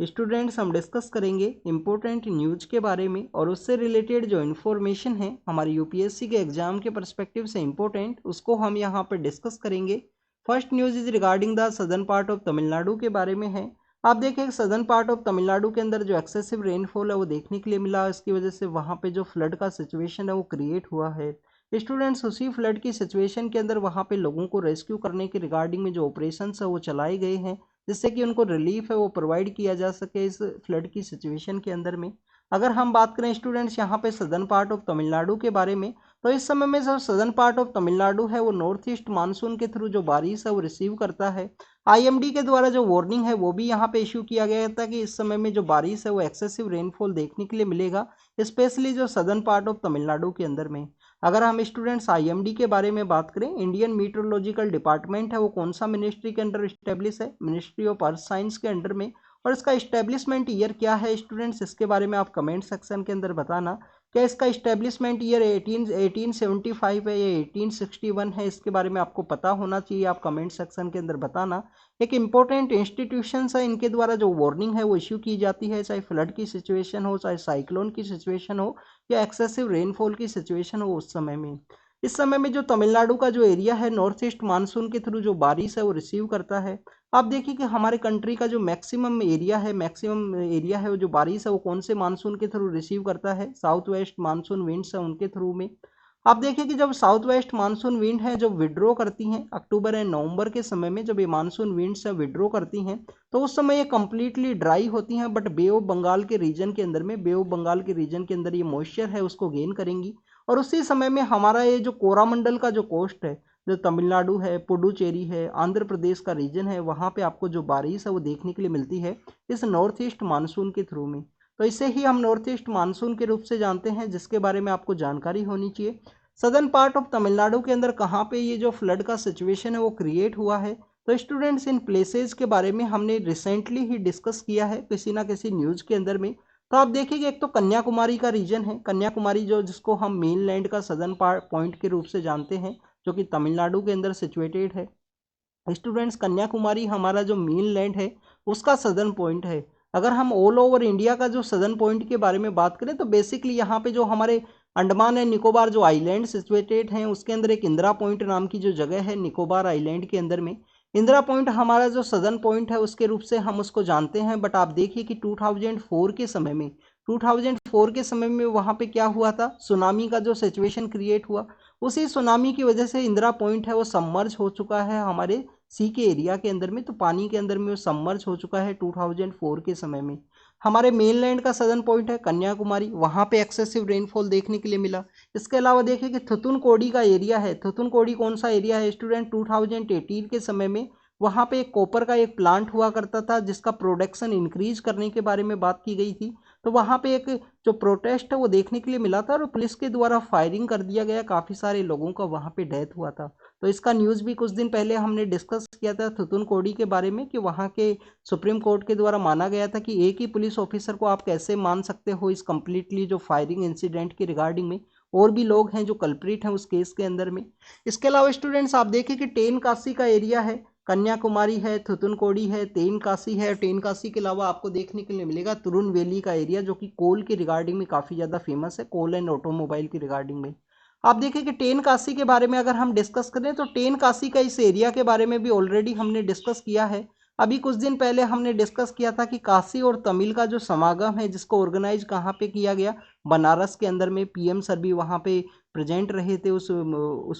Students हम discuss करेंगे important news के बारे में और उससे रिलेटेड जो इन्फॉर्मेशन है हमारे यूपीएससी के एग्जाम के पर्सपेक्टिव से इम्पोर्टेंट उसको हम यहाँ पर डिस्कस करेंगे। First news is regarding the southern part of Tamil Nadu के बारे में है। आप देखें सदर्न पार्ट ऑफ तमिलनाडु के अंदर जो एक्सेसिव रेनफॉल है वो देखने के लिए मिला, इसकी वजह से वहाँ पे जो फ्लड का सिचुएशन है वो क्रिएट हुआ है। स्टूडेंट्स उसी फ्लड की सिचुएशन के अंदर वहाँ पे लोगों को रेस्क्यू करने के रिगार्डिंग में जो ऑपरेशन है वो चलाए गए हैं, जिससे कि उनको रिलीफ है वो प्रोवाइड किया जा सके इस फ्लड की सिचुएशन के अंदर में। अगर हम बात करें स्टूडेंट्स यहाँ पे सदर्न पार्ट ऑफ तमिलनाडु के बारे में, तो इस समय में जो सदर्न पार्ट ऑफ तमिलनाडु है वो नॉर्थ ईस्ट मानसून के थ्रू जो बारिश है वो रिसीव करता है। आईएमडी के द्वारा जो वार्निंग है वो भी यहाँ पे इशू किया गया था कि इस समय में जो बारिश है वो एक्सेसिव रेनफॉल देखने के लिए मिलेगा, स्पेशली जो सदर्न पार्ट ऑफ तमिलनाडु के अंदर में। अगर हम स्टूडेंट्स आईएमडी के बारे में बात करें, इंडियन मीटरोलॉजिकल डिपार्टमेंट है वो कौन सा मिनिस्ट्री के अंडर स्टेब्लिश है? मिनिस्ट्री ऑफ अर्थ साइंस के अंडर में। और इसका इस्टेब्लिशमेंट ईयर क्या है स्टूडेंट्स, इसके बारे में आप कमेंट सेक्शन के अंदर बताना। क्या इसका इस्टेब्लिशमेंट ईयर 1875 है या 1861 है, इसके बारे में आपको पता होना चाहिए, आप कमेंट सेक्शन के अंदर बताना। एक इंपॉर्टेंट इंस्टीट्यूशंस है, इनके द्वारा जो वार्निंग है वो इश्यू की जाती है, चाहे फ्लड की सिचुएशन हो, चाहे साइक्लोन की सिचुएशन हो या एक्सेसिव रेनफॉल की सिचुएशन हो उस समय में। इस समय में जो तमिलनाडु का जो एरिया है नॉर्थ ईस्ट मानसून के थ्रू जो बारिश है वो रिसीव करता है। आप देखिए कि हमारे कंट्री का जो मैक्सिमम एरिया है वो जो बारिश है वो कौन से मानसून के थ्रू रिसीव करता है? साउथ वेस्ट मानसून विंड्स है उनके थ्रू में। आप देखिए कि जब साउथ वेस्ट मानसून विंड है जो विड्रॉ करती हैं अक्टूबर एंड नवंबर के समय में, जब ये मानसून विंड्स है विड्रॉ करती हैं तो उस समय ये कम्प्लीटली ड्राई होती हैं, बट बे ऑफ बंगाल के रीजन के अंदर में, बे ऑफ बंगाल के रीजन के अंदर ये मॉइस्चर है उसको गेन करेंगी। और उसी समय में हमारा ये जो कोरामंडल का जो कोस्ट है, जो तमिलनाडु है, पुडुचेरी है, आंध्र प्रदेश का रीजन है, वहाँ पे आपको जो बारिश है वो देखने के लिए मिलती है इस नॉर्थ ईस्ट मानसून के थ्रू में। तो इसे ही हम नॉर्थ ईस्ट मानसून के रूप से जानते हैं, जिसके बारे में आपको जानकारी होनी चाहिए। सदर्न पार्ट ऑफ तमिलनाडु के अंदर कहाँ पे ये जो फ्लड का सिचुएशन है वो क्रिएट हुआ है? तो स्टूडेंट्स इन प्लेसेस के बारे में हमने रिसेंटली ही डिस्कस किया है किसी ना किसी न्यूज़ के अंदर में। तो आप देखिए एक तो कन्याकुमारी का रीजन है, कन्याकुमारी जो जिसको हम मेन लैंड का सदर्न पॉइंट के रूप से जानते हैं, जो कि तमिलनाडु के अंदर सिचुएटेड है। स्टूडेंट्स कन्याकुमारी हमारा जो मेन लैंड है उसका सदर्न पॉइंट है। अगर हम ऑल ओवर इंडिया का जो सदर्न पॉइंट के बारे में बात करें तो बेसिकली यहाँ पे जो हमारे अंडमान एंड निकोबार जो आइलैंड सिचुएटेड हैं उसके अंदर एक इंदिरा पॉइंट नाम की जो जगह है निकोबार आइलैंड के अंदर में, इंदिरा पॉइंट हमारा जो सदर्न पॉइंट है उसके रूप से हम उसको जानते हैं। बट आप देखिए कि 2004 के समय में वहाँ पे क्या हुआ था, सुनामी का जो सिचुएशन क्रिएट हुआ, उसी सुनामी की वजह से इंदिरा पॉइंट है वो सबमर्ज हो चुका है हमारे सी के एरिया के अंदर में, तो पानी के अंदर में वो सबमर्ज हो चुका है 2004 के समय में। हमारे मेनलैंड का सदर्न पॉइंट है कन्याकुमारी, वहाँ पे एक्सेसिव रेनफॉल देखने के लिए मिला। इसके अलावा देखिए कि थुथुनकोडी का एरिया है, थुथुनकोडी कौन सा एरिया है स्टूडेंट, 2018 के समय में वहाँ पे एक कॉपर का एक प्लांट हुआ करता था जिसका प्रोडक्शन इंक्रीज करने के बारे में बात की गई थी। तो वहाँ पे एक जो प्रोटेस्ट है वो देखने के लिए मिला था और पुलिस के द्वारा फायरिंग कर दिया गया, काफ़ी सारे लोगों का वहाँ पे डेथ हुआ था। तो इसका न्यूज़ भी कुछ दिन पहले हमने डिस्कस किया था थुथुनकोडी के बारे में, कि वहाँ के सुप्रीम कोर्ट के द्वारा माना गया था कि एक ही पुलिस ऑफिसर को आप कैसे मान सकते हो इस कम्प्लीटली जो फायरिंग इंसिडेंट के रिगार्डिंग में, और भी लोग हैं जो कल्प्रिट हैं उस केस के अंदर में। इसके अलावा स्टूडेंट्स आप देखिए कि टेनकासी का एरिया है, कन्याकुमारी है, थुथुनकोडी है, तेनकासी है। टेनकासी के अलावा आपको देखने के लिए मिलेगा तुरुन वैली का एरिया, जो कि कोल की रिगार्डिंग में काफ़ी ज़्यादा फेमस है, कोल एंड ऑटोमोबाइल की रिगार्डिंग में। आप देखिए कि टेनकासी के बारे में अगर हम डिस्कस करें तो टेनकासी का इस एरिया के बारे में भी ऑलरेडी हमने डिस्कस किया है। अभी कुछ दिन पहले हमने डिस्कस किया था कि काशी और तमिल का जो समागम है जिसको ऑर्गेनाइज कहाँ पे किया गया, बनारस के अंदर में, पीएम सर भी वहाँ पे प्रेजेंट रहे थे उस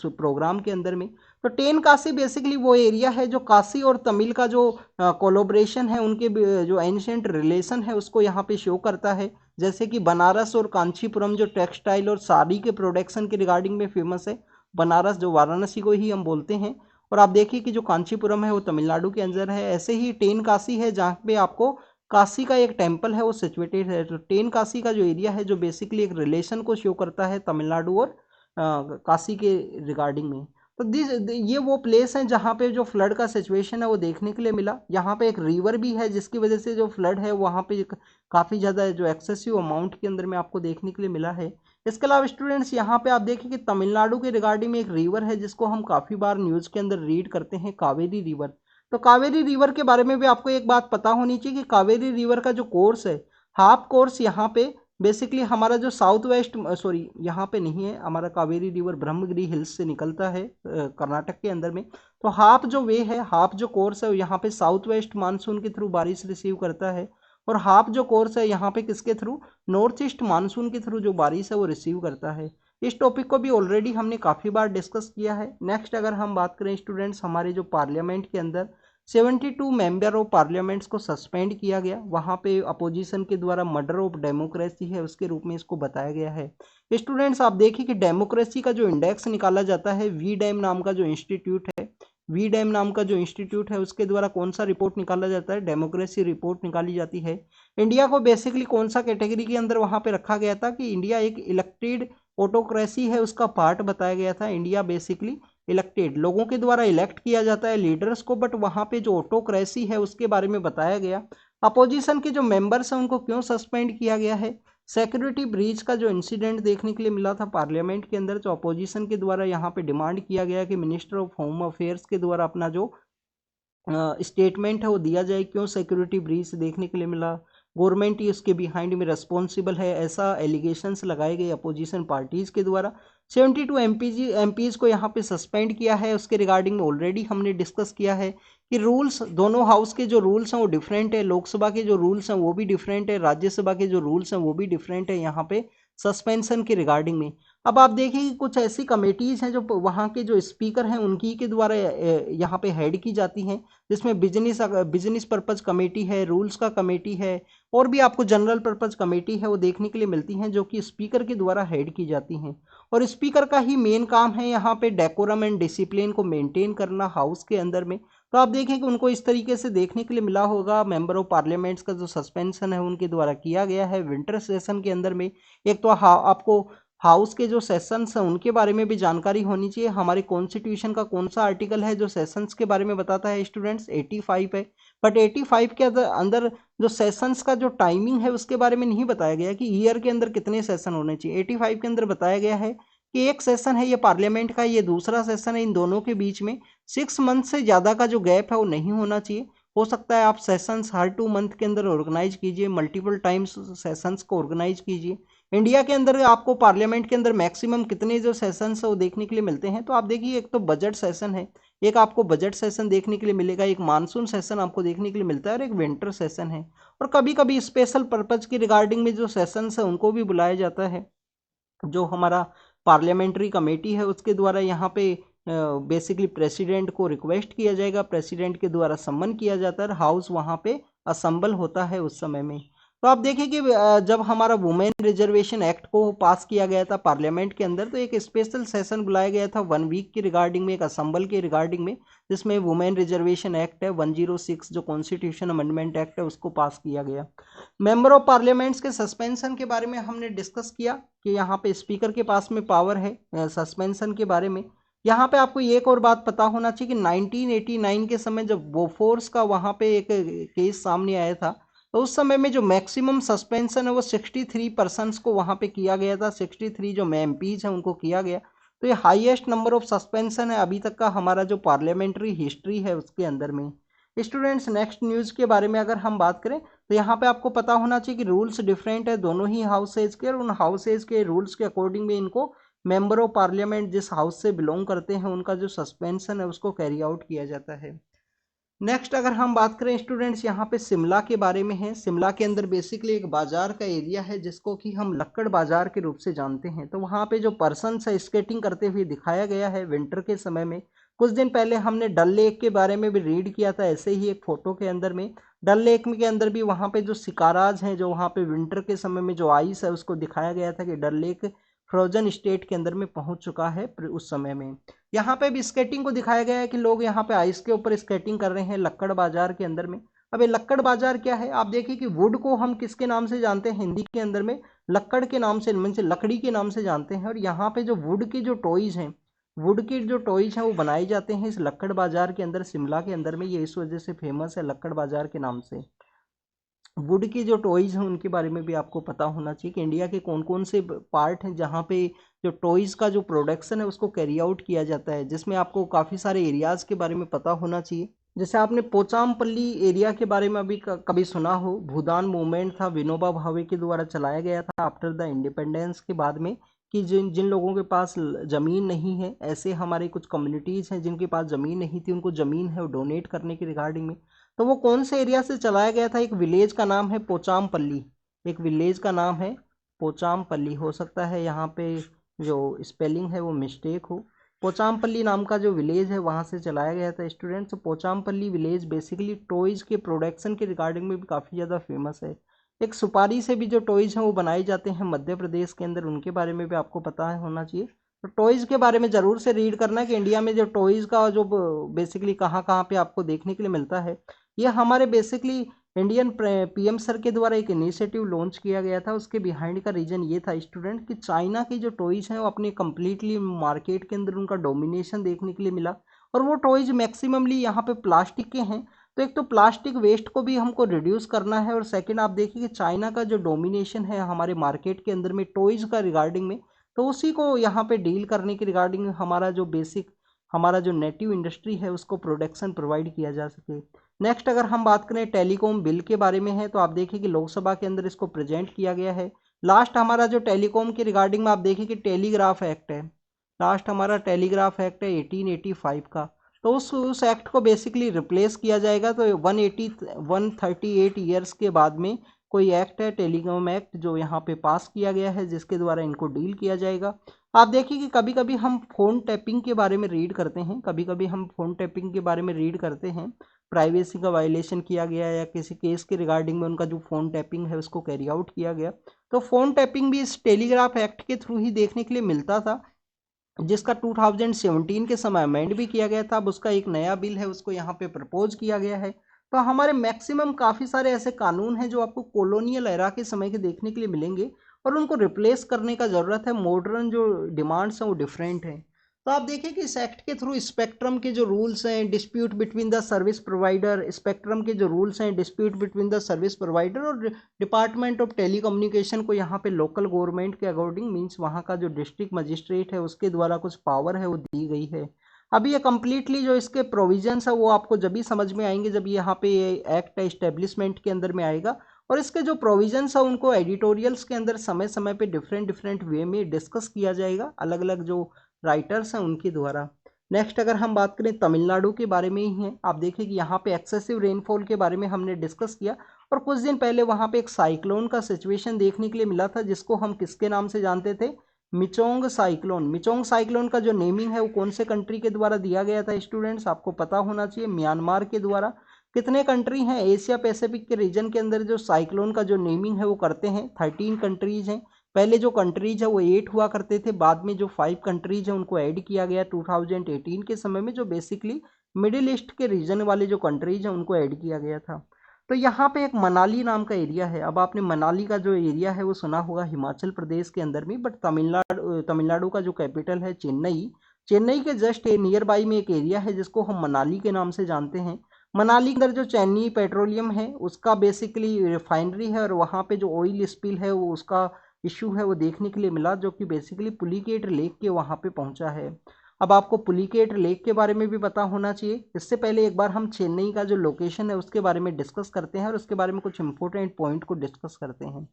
प्रोग्राम के अंदर में। तो टेनकासी बेसिकली वो एरिया है जो काशी और तमिल का जो कोलोब्रेशन है, उनके जो एंशिएंट रिलेशन है उसको यहाँ पे शो करता है। जैसे कि बनारस और कांचीपुरम जो टेक्सटाइल और साड़ी के प्रोडक्शन के रिगार्डिंग में फेमस है, बनारस जो वाराणसी को ही हम बोलते हैं, और आप देखिए कि जो कांचीपुरम है वो तमिलनाडु के अंदर है। ऐसे ही टेनकासी है जहाँ पे आपको काशी का एक टेम्पल है वो सिचुएटेड है। तो टेनकासी का जो एरिया है जो बेसिकली एक रिलेशन को शो करता है तमिलनाडु और काशी के रिगार्डिंग में। तो ये वो प्लेस है जहाँ पे जो फ्लड का सिचुएशन है वो देखने के लिए मिला। यहाँ पे एक रिवर भी है जिसकी वजह से जो फ्लड है वहाँ पे काफ़ी ज़्यादा जो एक्सेसिव अमाउंट के अंदर में आपको देखने के लिए मिला है। इसके अलावा स्टूडेंट्स यहाँ पे आप देखिए कि तमिलनाडु के रिगार्डिंग में एक रिवर है जिसको हम काफ़ी बार न्यूज़ के अंदर रीड करते हैं, कावेरी रिवर। तो कावेरी रिवर के बारे में भी आपको एक बात पता होनी चाहिए कि कावेरी रिवर का जो कोर्स है, हाफ कोर्स यहाँ पे बेसिकली हमारा जो साउथ वेस्ट, सॉरी यहाँ पे नहीं है, हमारा कावेरी रिवर ब्रह्मगिरी हिल्स से निकलता है कर्नाटक के अंदर में। तो हाफ जो वे है, हाफ जो कोर्स है वो यहाँ पे साउथ वेस्ट मानसून के थ्रू बारिश रिसीव करता है, और हाफ जो कोर्स है यहाँ पे किसके थ्रू, नॉर्थ ईस्ट मानसून के थ्रू जो बारिश है वो रिसीव करता है। इस टॉपिक को भी ऑलरेडी हमने काफ़ी बार डिस्कस किया है। नेक्स्ट अगर हम बात करें स्टूडेंट्स, हमारे जो पार्लियामेंट के अंदर 72 मेंबर ऑफ पार्लियामेंट्स को सस्पेंड किया गया, वहाँ पे अपोजिशन के द्वारा मर्डर ऑफ डेमोक्रेसी है उसके रूप में इसको बताया गया है। स्टूडेंट्स आप देखिए कि डेमोक्रेसी का जो इंडेक्स निकाला जाता है, वी डैम नाम का जो इंस्टीट्यूट है, वी डैम नाम का जो इंस्टीट्यूट है उसके द्वारा कौन सा रिपोर्ट निकाला जाता है, डेमोक्रेसी रिपोर्ट निकाली जाती है। इंडिया को बेसिकली कौन सा कैटेगरी के अंदर वहाँ पे रखा गया था कि इंडिया एक इलेक्टेड ऑटोक्रेसी है उसका पार्ट बताया गया था। इंडिया बेसिकली इलेक्टेड, लोगों के द्वारा इलेक्ट किया जाता है लीडर्स को, बट वहाँ पे जो ऑटोक्रेसी है उसके बारे में बताया गया। अपोजिशन के जो मेंबर्स हैं उनको क्यों सस्पेंड किया गया है, सिक्योरिटी ब्रीच का जो इंसिडेंट देखने के लिए मिला था पार्लियामेंट के अंदर, जो अपोजिशन के द्वारा यहाँ पे डिमांड किया गया कि मिनिस्टर ऑफ होम अफेयर्स के द्वारा अपना जो स्टेटमेंट है वो दिया जाए, क्यों सिक्योरिटी ब्रीच देखने के लिए मिला, गवर्नमेंट ही उसके बिहाइंड में रिस्पॉन्सिबल है, ऐसा एलिगेशंस लगाए गए अपोजिशन पार्टीज के द्वारा। 72 एमपीज को यहाँ पे सस्पेंड किया है, उसके रिगार्डिंग में ऑलरेडी हमने डिस्कस किया है कि रूल्स, दोनों हाउस के जो रूल्स हैं वो डिफरेंट है, लोकसभा के जो रूल्स हैं वो भी डिफरेंट है, राज्यसभा के जो रूल्स हैं वो भी डिफरेंट है यहाँ पे सस्पेंशन के रिगार्डिंग में। अब आप देखिए कि कुछ ऐसी कमेटीज हैं जो वहाँ के जो स्पीकर हैं उनकी के द्वारा यहाँ पे हेड की जाती हैं, जिसमें बिजनेस पर्पज कमेटी है, रूल्स का कमेटी है, और भी आपको जनरल पर्पज कमेटी है वो देखने के लिए मिलती हैं, जो कि स्पीकर के द्वारा हेड की जाती हैं। और स्पीकर का ही मेन काम है यहाँ पे डेकोरम एंड डिसिप्लिन को मेंटेन करना हाउस के अंदर में। तो आप देखें कि उनको इस तरीके से देखने के लिए मिला होगा। मेंबर ऑफ पार्लियामेंट्स का जो सस्पेंशन है उनके द्वारा किया गया है विंटर सेशन के अंदर में। एक तो आपको हाउस के जो सेशंस हैं उनके बारे में भी जानकारी होनी चाहिए। हमारे कॉन्स्टिट्यूशन का कौन सा आर्टिकल है जो सेशंस के बारे में बताता है स्टूडेंट्स, 85 है। बट 85 के अंदर जो सेशंस का जो टाइमिंग है उसके बारे में नहीं बताया गया कि ईयर के अंदर कितने सेशन होने चाहिए। 85 के अंदर बताया गया है कि एक सेशन है ये पार्लियामेंट का, ये दूसरा सेशन है, इन दोनों के बीच में 6 मंथ से ज़्यादा का जो गैप है वो नहीं होना चाहिए। हो सकता है आप सेशंस हर 2 मंथ के अंदर ऑर्गेनाइज कीजिए, मल्टीपल टाइम्स सेशंस को ऑर्गेनाइज कीजिए। इंडिया के अंदर आपको पार्लियामेंट के अंदर मैक्सिमम कितने जो सेशंस है वो देखने के लिए मिलते हैं। तो आप देखिए एक तो बजट सेशन है, एक आपको बजट सेशन देखने के लिए मिलेगा, एक मानसून सेशन आपको देखने के लिए मिलता है, और एक विंटर सेशन है। और कभी कभी स्पेशल पर्पज की रिगार्डिंग में जो सेशंस है उनको भी बुलाया जाता है। जो हमारा पार्लियामेंट्री कमेटी है उसके द्वारा यहाँ पे बेसिकली प्रेसिडेंट को रिक्वेस्ट किया जाएगा, प्रेसिडेंट के द्वारा सम्मन किया जाता है, हाउस वहाँ पे असम्बल होता है उस समय में। तो आप देखिए कि जब हमारा वुमेन रिजर्वेशन एक्ट को पास किया गया था पार्लियामेंट के अंदर, तो एक स्पेशल सेशन बुलाया गया था 1 वीक की रिगार्डिंग में, एक असम्बल के रिगार्डिंग में, जिसमें वुमेन रिजर्वेशन एक्ट है 106 जो कॉन्स्टिट्यूशन अमेंडमेंट एक्ट है उसको पास किया गया। मेंबर ऑफ पार्लियामेंट्स के सस्पेंशन के बारे में हमने डिस्कस किया कि यहाँ पे स्पीकर के पास में पावर है सस्पेंशन के बारे में। यहाँ पे आपको एक और बात पता होना चाहिए कि 1989 के समय जब बोफोर्स का वहाँ पे एक केस सामने आया था, तो उस समय में जो मैक्सिमम सस्पेंशन है वो 63 पर्सन्स को वहाँ पे किया गया था, 63 जो एमपीज हैं उनको किया गया। तो ये हाईएस्ट नंबर ऑफ सस्पेंशन है अभी तक का हमारा जो पार्लियामेंट्री हिस्ट्री है उसके अंदर में। स्टूडेंट्स नेक्स्ट न्यूज़ के बारे में अगर हम बात करें तो यहाँ पे आपको पता होना चाहिए कि रूल्स डिफरेंट है दोनों ही हाउसेज के, और उन हाउसेज के रूल्स के अकॉर्डिंग में इनको मेंबर ऑफ पार्लियामेंट जिस हाउस से बिलोंग करते हैं उनका जो सस्पेंशन है उसको कैरी आउट किया जाता है। नेक्स्ट अगर हम बात करें स्टूडेंट्स यहाँ पे शिमला के बारे में है। शिमला के अंदर बेसिकली एक बाजार का एरिया है जिसको कि हम लक्कड़ बाजार के रूप से जानते हैं। तो वहाँ पे जो पर्सन्स है स्केटिंग करते हुए दिखाया गया है विंटर के समय में। कुछ दिन पहले हमने डल लेक के बारे में भी रीड किया था ऐसे ही एक फोटो के अंदर में। डल लेक के अंदर भी वहाँ पे जो शिकाराज हैं, जो वहाँ पे विंटर के समय में जो आइस है उसको दिखाया गया था कि डल लेक फ्रोजन स्टेट के अंदर में पहुँच चुका है उस समय में। यहाँ पे भी स्केटिंग को दिखाया गया है कि लोग यहाँ पे आइस के ऊपर स्केटिंग कर रहे हैं लक्कड़ बाजार के अंदर में। अब ये लक्कड़ बाजार क्या है, आप देखिए कि वुड को हम किसके नाम से जानते हैं हिंदी के अंदर में, लक्कड़ के नाम से, मीन से लकड़ी के नाम से जानते हैं। और यहाँ पे जो वुड के जो टॉयज हैं, वुड के जो टॉयज हैं वो बनाए जाते हैं इस लक्कड़ बाजार के अंदर शिमला के अंदर में। ये इस वजह से फेमस है लक्कड़ बाजार के नाम से। वुड के जो टॉयज हैं उनके बारे में भी आपको पता होना चाहिए कि इंडिया के कौन कौन से पार्ट हैं जहाँ पे जो टॉयज का जो प्रोडक्शन है उसको कैरी आउट किया जाता है, जिसमें आपको काफ़ी सारे एरियाज़ के बारे में पता होना चाहिए। जैसे आपने पोचामपल्ली एरिया के बारे में अभी कभी सुना हो, भूदान मूवमेंट था, विनोबा भावे के द्वारा चलाया गया था आफ्टर द इंडिपेंडेंस के बाद में, कि जिन जिन लोगों के पास ज़मीन नहीं है, ऐसे हमारे कुछ कम्युनिटीज़ हैं जिनके पास ज़मीन नहीं थी, उनको ज़मीन है वो डोनेट करने के रिगार्डिंग में। तो वो कौन से एरिया से चलाया गया था? एक विलेज का नाम है पोचामपल्ली, एक विलेज का नाम है पोचामपल्ली। हो सकता है यहाँ पे जो स्पेलिंग है वो मिस्टेक हो। पोचामपल्ली नाम का जो विलेज है वहाँ से चलाया गया था स्टूडेंट्स। पोचामपल्ली विलेज बेसिकली टॉयज़ के प्रोडक्शन के रिगार्डिंग में भी काफ़ी ज़्यादा फेमस है। एक सुपारी से भी जो टॉयज़ हैं वो बनाए जाते हैं मध्य प्रदेश के अंदर, उनके बारे में भी आपको पता है होना चाहिए। तो टॉयज़ के बारे में ज़रूर से रीड करना कि इंडिया में जो टॉयज़ का जो बेसिकली कहाँ कहाँ पे आपको देखने के लिए मिलता है। ये हमारे बेसिकली इंडियन पीएम सर के द्वारा एक इनिशिएटिव लॉन्च किया गया था। उसके बिहाइंड का रीज़न ये था स्टूडेंट कि चाइना की जो टॉयज़ हैं वो अपने कम्प्लीटली मार्केट के अंदर उनका डोमिनेशन देखने के लिए मिला, और वो टॉयज़ मैक्सिममली यहाँ पे प्लास्टिक के हैं। तो एक तो प्लास्टिक वेस्ट को भी हमको रिड्यूस करना है, और सेकंड आप देखिए कि चाइना का जो डोमिनेशन है हमारे मार्केट के अंदर में टॉयज़ का रिगार्डिंग में, तो उसी को यहाँ पे डील करने के रिगार्डिंग हमारा जो बेसिक हमारा जो नेटिव इंडस्ट्री है उसको प्रोडक्शन प्रोवाइड किया जा सके। नेक्स्ट अगर हम बात करें टेलीकॉम बिल के बारे में है, तो आप देखिए कि लोकसभा के अंदर इसको प्रेजेंट किया गया है। लास्ट हमारा जो टेलीकॉम के रिगार्डिंग में आप देखिए कि टेलीग्राफ एक्ट है, लास्ट हमारा टेलीग्राफ एक्ट है 1885 का। तो उस एक्ट को बेसिकली रिप्लेस किया जाएगा। तो 138 ईयर्स के बाद में कोई एक्ट है टेलीकॉम एक्ट जो यहाँ पे पास किया गया है, जिसके द्वारा इनको डील किया जाएगा। आप देखिए कि कभी कभी हम फ़ोन टैपिंग के बारे में रीड करते हैं, कभी कभी हम फ़ोन टैपिंग के बारे में रीड करते हैं, प्राइवेसी का वायलेशन किया गया या किसी केस के रिगार्डिंग में उनका जो फ़ोन टैपिंग है उसको कैरी आउट किया गया। तो फ़ोन टैपिंग भी इस टेलीग्राफ एक्ट के थ्रू ही देखने के लिए मिलता था, जिसका 2017 के समय अमेंड भी किया गया था। अब उसका एक नया बिल है उसको यहाँ पे प्रपोज किया गया है। तो हमारे मैक्सिमम काफ़ी सारे ऐसे कानून हैं जो आपको कॉलोनियल एरा के समय के देखने के लिए मिलेंगे, और उनको रिप्लेस करने का ज़रूरत है। मॉडर्न जो डिमांड्स हैं वो डिफरेंट हैं। तो आप देखिए कि इस एक्ट के थ्रू स्पेक्ट्रम के जो रूल्स हैं, dispute between the service provider, spectrum के जो रूल्स हैं, dispute between the service provider और डिपार्टमेंट ऑफ टेलीकम्युनिकेशन को यहाँ पे लोकल गवर्नमेंट के अकॉर्डिंग मीन्स वहाँ का जो डिस्ट्रिक्ट मजिस्ट्रेट है उसके द्वारा कुछ पावर है वो दी गई है। अभी ये कम्प्लीटली जो इसके प्रोविजंस है वो आपको जब भी समझ में आएंगे जब यहाँ पे ये एक्ट एस्टेब्लिशमेंट के अंदर में आएगा, और इसके जो प्रोविजंस है उनको एडिटोरियल्स के अंदर समय समय पे डिफरेंट डिफरेंट वे में डिस्कस किया जाएगा अलग अलग जो राइटर्स हैं उनके द्वारा। नेक्स्ट अगर हम बात करें तमिलनाडु के बारे में ही है, आप देखिए कि यहाँ पे एक्सेसिव रेनफॉल के बारे में हमने डिस्कस किया, और कुछ दिन पहले वहाँ पे एक साइक्लोन का सिचुएशन देखने के लिए मिला था, जिसको हम किसके नाम से जानते थे? मिचोंग साइक्लोन। मिचोंग साइक्लोन का जो नेमिंग है वो कौन से कंट्री के द्वारा दिया गया था स्टूडेंट्स? आपको पता होना चाहिए, म्यांमार के द्वारा। कितने कंट्री हैं एशिया पैसिफिक के रीजन के अंदर जो साइक्लोन का जो नेमिंग है वो करते हैं? 13 कंट्रीज हैं। पहले जो कंट्रीज है वो 8 हुआ करते थे, बाद में जो 5 कंट्रीज हैं उनको ऐड किया गया 2018 के समय में, जो बेसिकली मिडिल ईस्ट के रीजन वाले जो कंट्रीज हैं उनको ऐड किया गया था। तो यहाँ पे एक मनाली नाम का एरिया है। अब आपने मनाली का जो एरिया है वो सुना होगा हिमाचल प्रदेश के अंदर में, बट तमिलनाडु का जो कैपिटल है चेन्नई, चेन्नई के जस्ट नियर बाई में एक एरिया है जिसको हम मनाली के नाम से जानते हैं। मनाली के अंदर जो चेन्नई पेट्रोलियम है उसका बेसिकली रिफाइनरी है, और वहाँ पे जो ऑयल स्पिल है वो उसका इशू है वो देखने के लिए मिला, जो कि बेसिकली पुलिकेट लेक के वहाँ पे पहुँचा है। अब आपको पुलिकेट लेक के बारे में भी पता होना चाहिए। इससे पहले एक बार हम चेन्नई का जो लोकेशन है उसके बारे में डिस्कस करते हैं, और उसके बारे में कुछ इंपॉर्टेंट पॉइंट को डिस्कस करते हैं।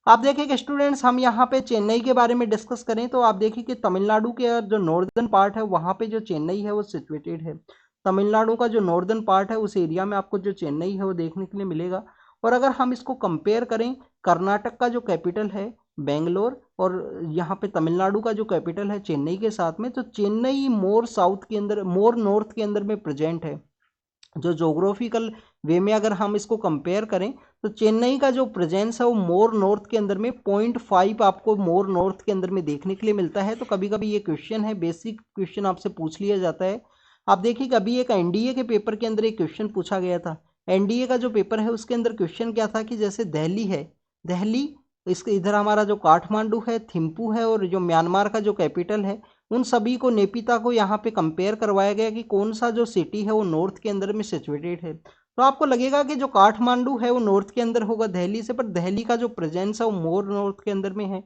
आप देखिए कि स्टूडेंट्स हम यहाँ पे चेन्नई के बारे में डिस्कस करें तो आप देखिए कि तमिलनाडु के जो नॉर्दर्न पार्ट है वहाँ पे जो चेन्नई है वो सिचुएटेड है। तमिलनाडु का जो नॉर्दर्न पार्ट है उस एरिया में आपको जो चेन्नई है वो देखने के लिए मिलेगा। और अगर हम इसको कंपेयर करें, कर्नाटक का जो कैपिटल है बेंगलोर, और यहाँ पे तमिलनाडु का जो कैपिटल है चेन्नई के साथ में, तो चेन्नई मोर साउथ के अंदर, मोर नॉर्थ के अंदर में प्रेजेंट है। जो जोग्राफिकल वे में अगर हम इसको कंपेयर करें तो चेन्नई का जो प्रेजेंस है वो मोर नॉर्थ के अंदर में 0.5 आपको मोर नॉर्थ के अंदर में देखने के लिए मिलता है। तो कभी कभी ये क्वेश्चन है, बेसिक क्वेश्चन आपसे पूछ लिया जाता है। आप देखिए कि अभी एक एनडीए के पेपर के अंदर एक क्वेश्चन पूछा गया था। एनडीए का जो पेपर है उसके अंदर क्वेश्चन क्या था कि जैसे दिल्ली है, दिल्ली, इसके इधर हमारा जो काठमांडू है, थिम्पू है, और जो म्यांमार का जो कैपिटल है, उन सभी को नेपिता को यहाँ पे कंपेयर करवाया गया कि कौन सा जो सिटी है वो नॉर्थ के अंदर में सिचुएटेड है। तो आपको लगेगा कि जो काठमांडू है वो नॉर्थ के अंदर होगा दिल्ली से, पर दिल्ली का जो प्रेजेंस है वो मोर नॉर्थ के अंदर में है।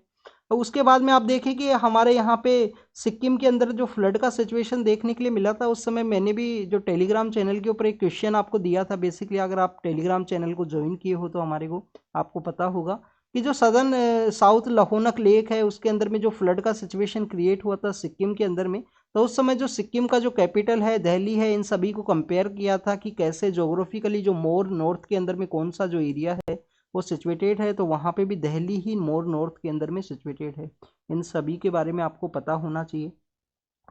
तो उसके बाद में आप देखें कि हमारे यहाँ पे सिक्किम के अंदर जो फ्लड का सिचुएशन देखने के लिए मिला था, उस समय मैंने भी जो टेलीग्राम चैनल के ऊपर एक क्वेश्चन आपको दिया था। बेसिकली अगर आप टेलीग्राम चैनल को ज्वाइन किए हो तो हमारे को आपको पता होगा कि जो सदर्न साउथ लहोनक लेक है उसके अंदर में जो फ्लड का सिचुएशन क्रिएट हुआ था सिक्किम के अंदर में, तो उस समय जो सिक्किम का जो कैपिटल है दिल्ली है, इन सभी को कंपेयर किया था कि कैसे जोग्राफिकली जो मोर नॉर्थ के अंदर में कौन सा जो एरिया है वो सिचुएटेड है, तो वहाँ पे भी दिल्ली ही मोर नॉर्थ के अंदर में सिचुएटेड है। इन सभी के बारे में आपको पता होना चाहिए।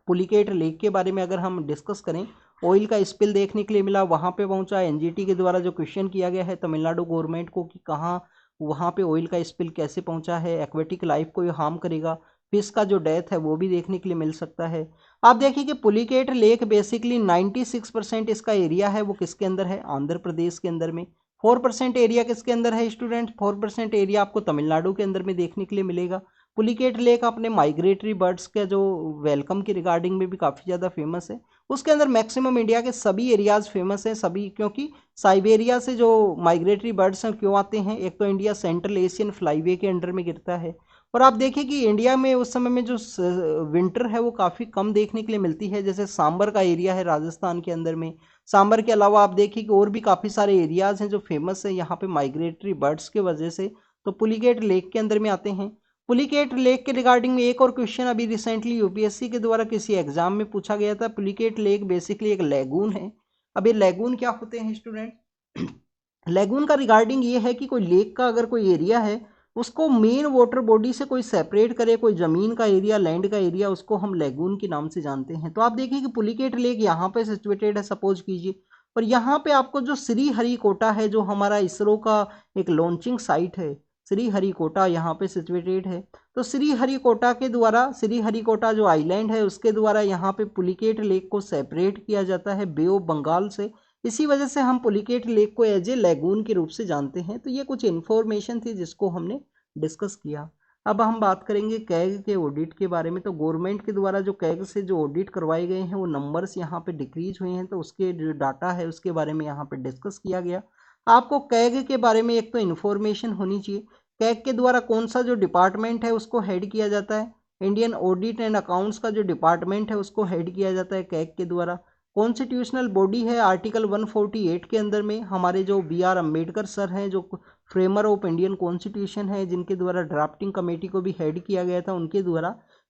पुलिकेट लेक के बारे में अगर हम डिस्कस करें, ऑयल का स्पिल देखने के लिए मिला, वहाँ पे पहुंचा। एनजीटी के द्वारा जो क्वेश्चन किया गया है तमिलनाडु गवर्नमेंट को कि कहाँ वहाँ पे ऑयल का स्पिल कैसे पहुंचा है, एक्वेटिक लाइफ को ये हार्म करेगा, फिश का जो डेथ है वो भी देखने के लिए मिल सकता है। आप देखिए कि पुलिकेट लेक बेसिकली 96% इसका एरिया है वो किसके अंदर है, आंध्र प्रदेश के अंदर में। 4% एरिया किसके अंदर है स्टूडेंट, 4% एरिया आपको तमिलनाडु के अंदर में देखने के लिए मिलेगा। पुलिकेट लेक अपने माइग्रेटरी बर्ड्स के जो वेलकम की रिगार्डिंग में भी काफ़ी ज़्यादा फेमस है। उसके अंदर मैक्सिमम इंडिया के सभी एरियाज फेमस हैं सभी, क्योंकि साइबेरिया से जो माइग्रेटरी बर्ड्स हैं क्यों आते हैं, एक तो इंडिया सेंट्रल एशियन फ्लाईवे के अंडर में गिरता है, और आप देखिए कि इंडिया में उस समय में जो विंटर है वो काफ़ी कम देखने के लिए मिलती है। जैसे सांबर का एरिया है राजस्थान के अंदर में, सांबर के अलावा आप देखिए कि और भी काफ़ी सारे एरियाज हैं जो फेमस है यहाँ पे माइग्रेटरी बर्ड्स के वजह से, तो पुलिकेट लेक के अंदर में आते हैं। पुलिकेट लेक के रिगार्डिंग में एक और क्वेश्चन अभी रिसेंटली यूपीएससी के द्वारा किसी एग्जाम में पूछा गया था। पुलिकेट लेक बेसिकली एक लैगून है। अब ये लैगून क्या होते हैं स्टूडेंट, लैगून का रिगार्डिंग ये है कि कोई लेक का अगर कोई एरिया है उसको मेन वाटर बॉडी से कोई सेपरेट करे, कोई जमीन का एरिया, लैंड का एरिया, उसको हम लैगून के नाम से जानते हैं। तो आप देखिए कि पुलिकेट लेक यहाँ पे सिचुएटेड है सपोज कीजिए, और यहाँ पे आपको जो श्री हरिकोटा है जो हमारा इसरो का एक लॉन्चिंग साइट है, श्री हरिकोटा यहाँ पे सिचुएटेड है। तो श्री हरिकोटा के द्वारा, श्री हरिकोटा जो आइलैंड है उसके द्वारा यहाँ पे पुलिकेट लेक को सेपरेट किया जाता है बे ऑफ बंगाल से। इसी वजह से हम पुलिकेट लेक को एज ए लैगून के रूप से जानते हैं। तो ये कुछ इन्फॉर्मेशन थी जिसको हमने डिस्कस किया। अब हम बात करेंगे कैग के ऑडिट के बारे में। तो गवर्नमेंट के द्वारा जो कैग से जो ऑडिट करवाए गए हैं वो नंबर्स यहाँ पे डिक्रीज हुए हैं, तो उसके जो डाटा है उसके बारे में यहाँ पे डिस्कस किया गया। आपको कैग के बारे में एक तो इन्फॉर्मेशन होनी चाहिए, कैग के द्वारा कौन सा जो डिपार्टमेंट है उसको हेड किया जाता है, इंडियन ऑडिट एंड अकाउंट्स का जो डिपार्टमेंट है उसको हेड किया जाता है कैग के द्वारा। कॉन्स्टिट्यूशनल बॉडी है आर्टिकल 148 के अंदर में, हमारे जो बी आर अम्बेडकर सर हैं जो फ्रेमर ऑफ इंडियन कॉन्स्टिट्यूशन है, जिनके द्वारा ड्राफ्टिंग कमेटी को भी हेड किया गया था, उनके द्वारा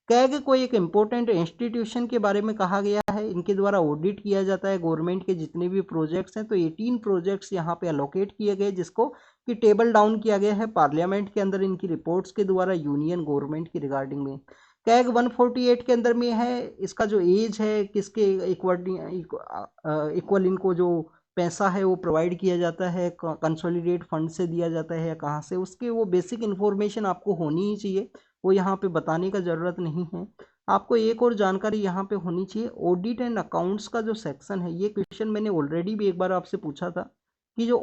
कैग को एक इम्पोर्टेंट इंस्टीट्यूशन के बारे में कहा गया है। इनके द्वारा ऑडिट किया जाता है गवर्नमेंट के जितने भी प्रोजेक्ट्स हैं। तो 18 प्रोजेक्ट्स यहाँ पे अलोकेट किए गए जिसको कि टेबल डाउन किया गया है पार्लियामेंट के अंदर इनकी रिपोर्ट्स के द्वारा यूनियन गवर्नमेंट की रिगार्डिंग में। कैग 148 के अंदर में है, इसका जो एज है किसके इक्वल इनको जो पैसा है वो प्रोवाइड किया जाता है, कंसोलिडेट फंड से दिया जाता है या कहाँ से, उसके वो बेसिक इन्फॉर्मेशन आपको होनी ही चाहिए, वो यहाँ पे बताने का ज़रूरत नहीं है। आपको एक और जानकारी यहाँ पे होनी चाहिए, ऑडिट एंड अकाउंट्स का जो सेक्शन है, ये क्वेश्चन मैंने ऑलरेडी भी एक बार आपसे पूछा था कि जो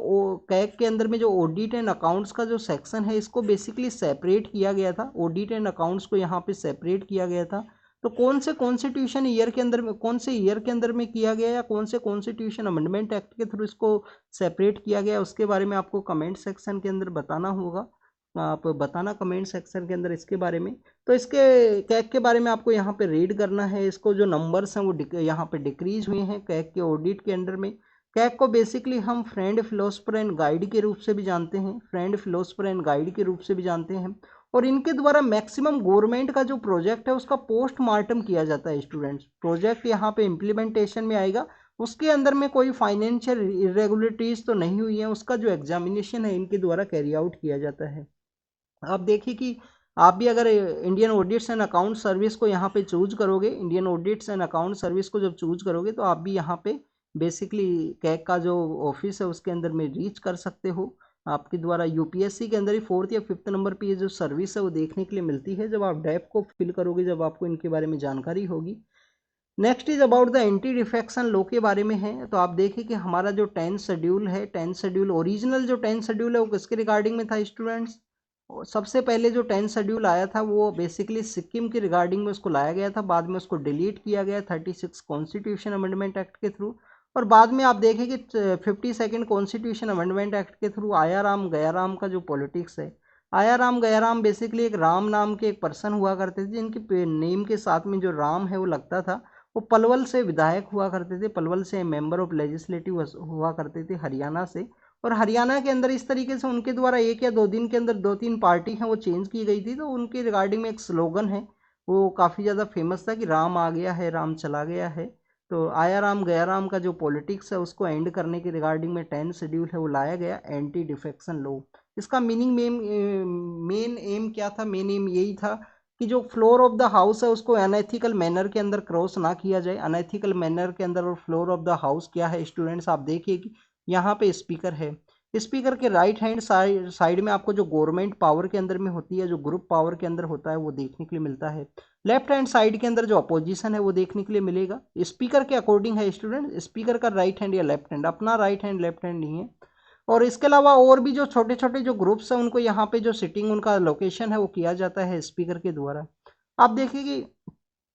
कैग के अंदर में जो ऑडिट एंड अकाउंट्स का जो सेक्शन है इसको बेसिकली सेपरेट किया गया था, ऑडिट एंड अकाउंट्स को यहाँ पे सेपरेट किया गया था। तो कौन से कॉन्स्टिट्यूशन ईयर के अंदर में, कौन से ईयर के अंदर में किया गया या कौन से कॉन्स्टिट्यूशन अमेंडमेंट एक्ट के थ्रू इसको सेपरेट किया गया, उसके बारे में आपको कमेंट सेक्शन के अंदर बताना होगा। आप बताना कमेंट सेक्शन के अंदर इसके बारे में। तो इसके कैग के बारे में आपको यहाँ पे रीड करना है, इसको जो नंबर्स हैं वो यहाँ पे डिक्रीज हुए हैं कैग के ऑडिट के अंडर में। कैग को बेसिकली हम फ्रेंड फिलोसफर एंड गाइड के रूप से भी जानते हैं, फ्रेंड फिलोसफर एंड गाइड के रूप से भी जानते हैं, और इनके द्वारा मैक्सिमम गवर्नमेंट का जो प्रोजेक्ट है उसका पोस्टमार्टम किया जाता है। स्टूडेंट्स प्रोजेक्ट यहाँ पे इम्प्लीमेंटेशन में आएगा, उसके अंदर में कोई फाइनेंशियल इरेगुलरिटीज तो नहीं हुई है, उसका जो एग्जामिनेशन है इनके द्वारा कैरी आउट किया जाता है। आप देखिए कि आप भी अगर Indian audits and account service को यहाँ पे चूज करोगे, Indian audits and account service को जब चूज करोगे तो आप भी यहाँ पे बेसिकली कैग का जो ऑफिस है उसके अंदर में रीच कर सकते हो। आपके द्वारा यूपीएससी के अंदर ही 4th या 5th नंबर पे ये जो सर्विस है वो देखने के लिए मिलती है जब आप डैप को फिल करोगे, जब आपको इनके बारे में जानकारी होगी। Next is about the anti defection law के बारे में है। तो आप देखिए कि हमारा जो 10th शेड्यूल है, 10th शेड्यूल ओरिजिनल जो 10th शेड्यूल है वो किसके रिगार्डिंग में था स्टूडेंट्स, सबसे पहले जो 10th शेड्यूल आया था वो बेसिकली सिक्किम की रिगार्डिंग में उसको लाया गया था, बाद में उसको डिलीट किया गया 36 कॉन्स्टिट्यूशन अमेंडमेंट एक्ट के थ्रू, और बाद में आप देखें कि 52nd कॉन्स्टिट्यूशन अमेंडमेंट एक्ट के थ्रू आया राम गया राम का जो पॉलिटिक्स है, आया राम गया राम बेसिकली एक राम नाम के एक पर्सन हुआ करते थे, जिनके नेम के साथ में जो राम है वो लगता था। वो पलवल से विधायक हुआ करते थे, पलवल से मेंबर ऑफ लेजिस्लेटिव हुआ करते थे हरियाणा से। और हरियाणा के अंदर इस तरीके से उनके द्वारा 1 या 2 दिन के अंदर 2-3 पार्टी हैं वो चेंज की गई थी। तो उनके रिगार्डिंग में एक स्लोगन है वो काफ़ी ज़्यादा फेमस था कि राम आ गया है राम चला गया है। तो आया राम गया राम का जो पॉलिटिक्स है उसको एंड करने के रिगार्डिंग में 10 शेड्यूल है वो लाया गया, एंटी डिफेक्शन लॉ। इसका मीनिंग मेन एम क्या था? मेन एम यही था कि जो फ्लोर ऑफ द हाउस है उसको अनएथिकल मैनर के अंदर क्रॉस ना किया जाए। अनएथिकल मैनर के अंदर और फ्लोर ऑफ द हाउस क्या है स्टूडेंट्स, आप देखिए कि यहाँ पे स्पीकर है। स्पीकर के राइट हैंड साइड में आपको जो गवर्नमेंट पावर के अंदर में होती है, जो ग्रुप पावर के अंदर होता है वो देखने के लिए मिलता है। लेफ्ट हैंड साइड के अंदर जो अपोजिशन है वो देखने के लिए मिलेगा। स्पीकर के अकॉर्डिंग है स्टूडेंट, स्पीकर का राइट हैंड या लेफ्ट हैंड, अपना राइट हैंड लेफ्ट हैंड नहीं है। और इसके अलावा और भी जो छोटे छोटे जो ग्रुप्स हैं उनको यहाँ पे जो सिटिंग उनका लोकेशन है वो किया जाता है स्पीकर के द्वारा। आप देखिए कि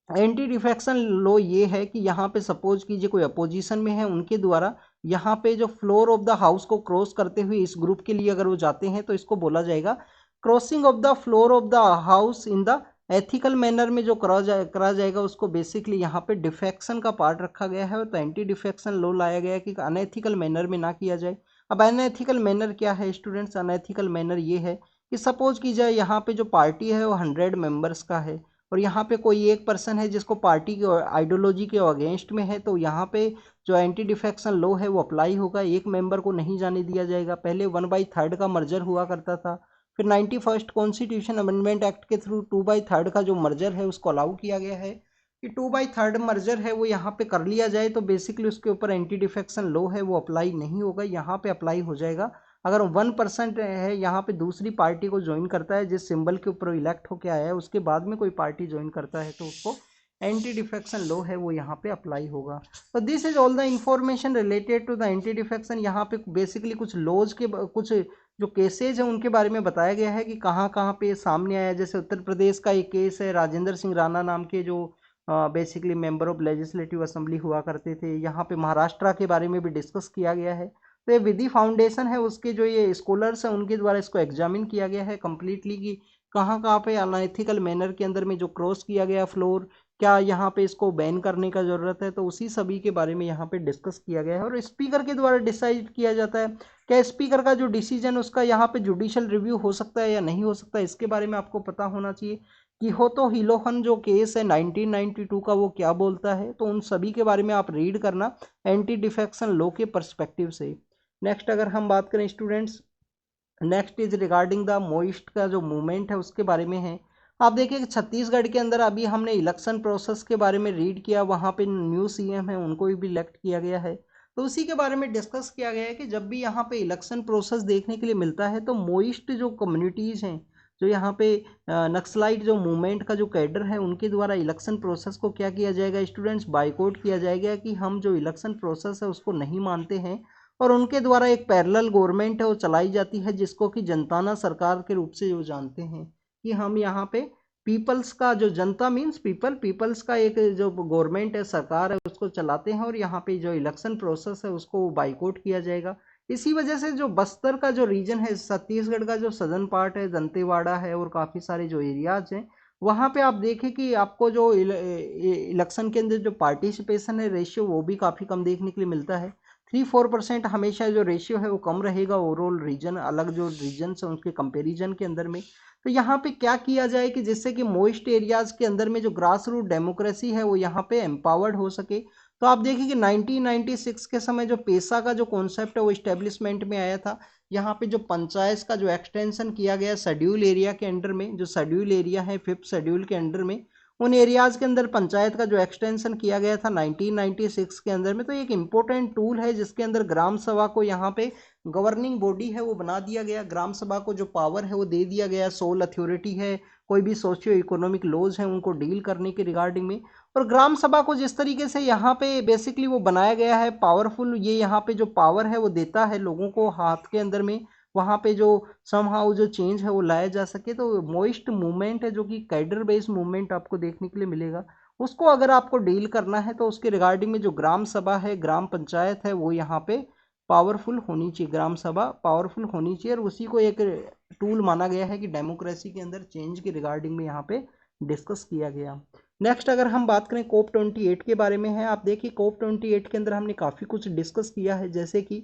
एंटी डिफेक्शन लॉ ये है कि यहाँ पे सपोज कीजिए कोई अपोजिशन में है, उनके द्वारा यहाँ पे जो फ्लोर ऑफ द हाउस को क्रॉस करते हुए इस ग्रुप के लिए अगर वो जाते हैं तो इसको बोला जाएगा crossing of the floor of the house in the ethical manner में जो करा जाएगा उसको बेसिकली यहाँ पे डिफेक्शन का पार्ट रखा गया है। तो एंटी डिफेक्शन लॉ लाया गया है कि अनएथिकल मैनर में ना किया जाए। अब अनएथिकल मैनर क्या है स्टूडेंट्स? अनएथिकल मैनर ये है कि सपोज की जाए यहाँ पे जो पार्टी है वो 100 मेंबर्स का है और यहाँ पे कोई एक पर्सन है जिसको पार्टी के आइडियोलॉजी के अगेंस्ट में है, तो यहाँ पे जो एंटी डिफेक्शन लॉ है वो अप्लाई होगा। एक मेंबर को नहीं जाने दिया जाएगा। पहले 1/3 का मर्जर हुआ करता था, फिर 91st कॉन्स्टिट्यूशन अमेंडमेंट एक्ट के थ्रू 2/3 का जो मर्जर है उसको अलाउ किया गया है कि 2/3 मर्जर है वो यहाँ पे कर लिया जाए। तो बेसिकली उसके ऊपर एंटी डिफेक्शन लॉ है वो अप्लाई नहीं होगा, यहाँ पे अप्लाई हो जाएगा अगर 1% है यहाँ पे दूसरी पार्टी को ज्वाइन करता है जिस सिंबल के ऊपर इलेक्ट होकर आया है, उसके बाद में कोई पार्टी ज्वाइन करता है तो उसको एंटी डिफेक्शन लॉ है वो यहाँ पे अप्लाई होगा। तो this is all the information related to the anti defection. यहाँ पे बेसिकली कुछ लॉज के कुछ जो केसेज है उनके बारे में बताया गया है कि कहाँ कहाँ पे सामने आया। जैसे उत्तर प्रदेश का एक केस है, राजेंद्र सिंह राणा नाम के जो basically member of legislative assembly हुआ करते थे। यहाँ पे महाराष्ट्र के बारे में भी डिस्कस किया गया है। तो ये विधि फाउंडेशन है उसके जो ये स्कॉलर्स हैं उनके द्वारा इसको एग्जामिन किया गया है कम्प्लीटली कि कहाँ कहाँ पे अनएथिकल मैनर के अंदर में जो क्रॉस किया गया फ्लोर, क्या यहाँ पे इसको बैन करने का ज़रूरत है। तो उसी सभी के बारे में यहाँ पे डिस्कस किया गया है और स्पीकर के द्वारा डिसाइड किया जाता है क्या स्पीकर का जो डिसीजन उसका यहाँ पे जुडिशियल रिव्यू हो सकता है या नहीं हो सकता। इसके बारे में आपको पता होना चाहिए कि हो तो हिलोहन जो केस है 1992 का वो क्या बोलता है। तो उन सभी के बारे में आप रीड करना एंटी डिफेक्शन लॉ के पर्सपेक्टिव से। नेक्स्ट अगर हम बात करें students, next is regarding the moist का जो मूवमेंट है उसके बारे में है। आप देखिए कि छत्तीसगढ़ के अंदर अभी हमने इलेक्शन प्रोसेस के बारे में रीड किया, वहाँ पे न्यू सीएम है उनको भी इलेक्ट किया गया है। तो उसी के बारे में डिस्कस किया गया है कि जब भी यहाँ पे इलेक्शन प्रोसेस देखने के लिए मिलता है तो मोइस्ट जो कम्युनिटीज़ हैं, जो यहाँ पे नक्सलाइट जो मूवमेंट का जो कैडर है उनके द्वारा इलेक्शन प्रोसेस को क्या किया जाएगा स्टूडेंट्स? बाइकआउट किया जाएगा कि हम जो इलेक्शन प्रोसेस है उसको नहीं मानते हैं। और उनके द्वारा एक पैरेलल गवर्नमेंट है वो चलाई जाती है जिसको कि जनताना सरकार के रूप से वो जानते हैं कि हम यहाँ पे पीपल्स का जो जनता मीन्स पीपल्स का एक जो गवर्नमेंट है सरकार है उसको चलाते हैं और यहाँ पे जो इलेक्शन प्रोसेस है उसको बाइकआउट किया जाएगा। इसी वजह से जो बस्तर का जो रीजन है, छत्तीसगढ़ का जो सदर्न पार्ट है, दंतेवाड़ा है और काफ़ी सारे जो एरियाज हैं वहाँ पे आप देखें कि आपको जो इलेक्शन के अंदर जो पार्टिसिपेशन है रेशियो वो भी काफ़ी कम देखने के लिए मिलता है। 3-4% हमेशा जो रेशियो है वो कम रहेगा ओवरऑल रीजन, अलग जो रीजन है उसके कंपैरिजन के अंदर में। तो यहाँ पे क्या किया जाए कि जिससे कि मोइस्ट एरियाज के अंदर में जो ग्रास रूट डेमोक्रेसी है वो यहाँ पे एम्पावर्ड हो सके। तो आप देखिए कि 1996 के समय जो पेशा का जो कॉन्सेप्ट है वो इस्टेब्लिशमेंट में आया था। यहाँ पे जो पंचायत का जो एक्सटेंशन किया गया शेड्यूल एरिया के अंडर में, जो शेड्यूल एरिया है 5th शेड्यूल के अंडर में, उन एरियाज के अंदर पंचायत का जो एक्सटेंशन किया गया था 1996 के अंदर में। तो एक इम्पोर्टेंट टूल है जिसके अंदर ग्राम सभा को यहाँ पे गवर्निंग बॉडी है वो बना दिया गया। ग्राम सभा को जो पावर है वो दे दिया गया, सोल अथॉरिटी है, कोई भी सोशियो इकोनॉमिक लॉज हैं उनको डील करने के रिगार्डिंग में। और ग्राम सभा को जिस तरीके से यहाँ पे बेसिकली वो बनाया गया है पावरफुल, ये यहाँ पे जो पावर है वो देता है लोगों को हाथ के अंदर में, वहाँ पे जो समहाउ जो चेंज है वो लाया जा सके। तो मोइस्ट मूवमेंट है जो कि कैडर बेस्ड मूवमेंट आपको देखने के लिए मिलेगा, उसको अगर आपको डील करना है तो उसके रिगार्डिंग में जो ग्राम सभा है, ग्राम पंचायत है, वो यहाँ पे पावरफुल होनी चाहिए, ग्राम सभा पावरफुल होनी चाहिए, और उसी को एक टूल माना गया है कि डेमोक्रेसी के अंदर चेंज के रिगार्डिंग में यहाँ पे डिस्कस किया गया। नेक्स्ट अगर हम बात करें COP 28 के बारे में है, आप देखिए COP 28 के अंदर हमने काफ़ी कुछ डिस्कस किया है, जैसे कि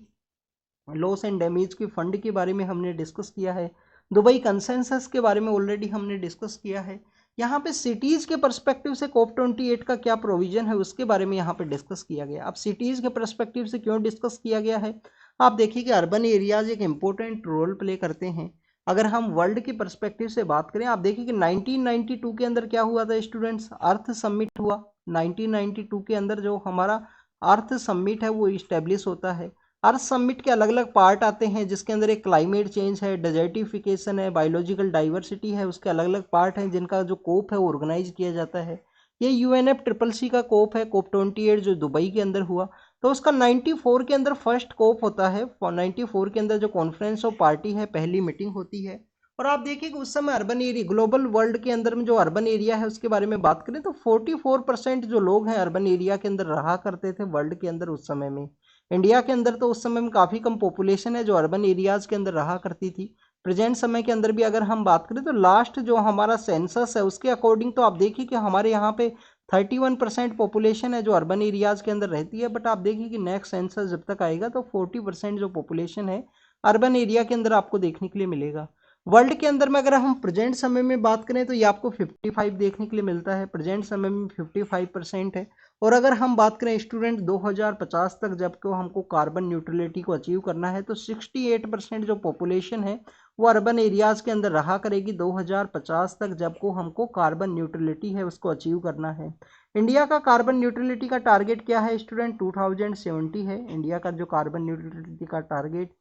लॉस एंड डैमेज के फंड के बारे में हमने डिस्कस किया है, दुबई कंसेंसस के बारे में ऑलरेडी हमने डिस्कस किया है। यहाँ पे सिटीज़ के पर्सपेक्टिव से COP 28 का क्या प्रोविजन है उसके बारे में यहाँ पे डिस्कस किया गया। अब सिटीज़ के पर्सपेक्टिव से क्यों डिस्कस किया गया है, आप देखिए कि अर्बन एरियाज एक इम्पोर्टेंट रोल प्ले करते हैं। अगर हम वर्ल्ड के पर्सपेक्टिव से बात करें, आप देखिए कि 1992 के अंदर क्या हुआ था स्टूडेंट्स, अर्थ समिट हुआ। 1992 के अंदर जो हमारा अर्थ समिट है वो इस्टेब्लिश होता है। अर्थ समिट के अलग अलग पार्ट आते हैं, जिसके अंदर एक क्लाइमेट चेंज है, डेजर्टिफिकेशन है, बायोलॉजिकल डाइवर्सिटी है, उसके अलग अलग पार्ट हैं जिनका जो कोप है वो ऑर्गेनाइज किया जाता है। ये UNFCCC का कोप है, COP 28 जो दुबई के अंदर हुआ। तो उसका 94 के अंदर फर्स्ट कोप होता है, 94 के अंदर जो कॉन्फ्रेंस ऑफ पार्टी है पहली मीटिंग होती है। और आप देखिए कि उस समय अर्बन एरिया, ग्लोबल वर्ल्ड के अंदर में जो अर्बन एरिया है उसके बारे में बात करें तो 44% जो लोग हैं अर्बन एरिया के अंदर रहा करते थे वर्ल्ड के अंदर उस समय में। इंडिया के अंदर तो उस समय में काफ़ी कम पॉपुलेशन है जो अर्बन एरियाज़ के अंदर रहा करती थी। प्रेजेंट समय के अंदर भी अगर हम बात करें तो लास्ट जो हमारा सेंसस है उसके अकॉर्डिंग तो आप देखिए कि हमारे यहाँ पे 31% पॉपुलेशन है जो अर्बन एरियाज़ के अंदर रहती है। बट आप देखिए कि नेक्स्ट सेंसस जब तक आएगा तो 40% जो पॉपुलेशन है अर्बन एरिया के अंदर आपको देखने के लिए मिलेगा। वर्ल्ड के अंदर में अगर हम प्रेजेंट समय में बात करें तो ये आपको 55 देखने के लिए मिलता है, प्रेजेंट समय में 55% है। और अगर हम बात करें स्टूडेंट 2050 तक जबकि हमको कार्बन न्यूट्रलिटी को अचीव करना है तो 68% जो पॉपुलेशन है वो अर्बन एरियाज़ के अंदर रहा करेगी 2050 तक, जबको हमको कार्बन न्यूट्रलिटी है उसको अचीव करना है। इंडिया का कार्बन न्यूट्रलिटी का टारगेट क्या है स्टूडेंट, 2070 है इंडिया का जो कार्बन न्यूट्रलिटी का टारगेट।